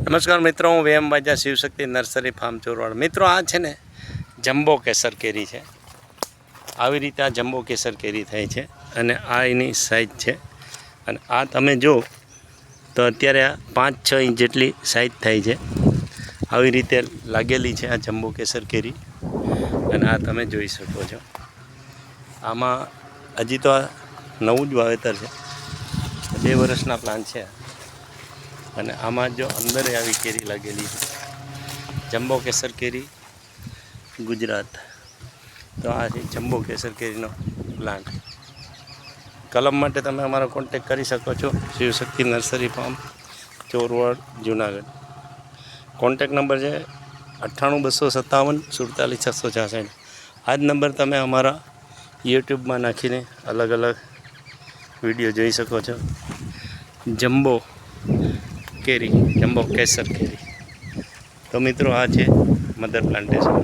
નમસ્કાર મિત્રો, હું VM Baja Shivshakti nursery farm Chorwad. મિત્રો, આ છે ને જમ્બો કેસર કેરી છે. આવી રીતે આ જમ્બો કેસર કેરી થાય છે અને આ એની સાઈઝ છે. અને આ તમે જો તો અત્યારે 5-6 ઇંચ જેટલી સાઈઝ થાય છે. આવી રીતે લાગેલી છે આ જમ્બો કેસર કેરી. અને આ તમે જોઈ શકો છો. આમાં હજી તો આ નવું જ વાવેતર છે, 2 વર્ષના પ્લાન્ટ છે. અને આમાં જો અંદર આવી કેરી લાગેલી છે, જમ્બો કેસર કેરી ગુજરાત. તો આ છે જમ્બો કેસર કેરીનો પ્લાન્ટ. કલમ માટે તમે અમારો કોન્ટેક કરી શકો છો, Shivshakti nursery farm Chorwad Junagadh. Contact number છે 98-257-47-666. આ જ નંબર તમે અમારા યુટ્યુબમાં નાખીને અલગ અલગ વિડીયો જોઈ શકો છો. જમ્બો કેરી, જમ્બો કેસર કેરી. તો મિત્રો, આ છે મધર પ્લાન્ટેશન.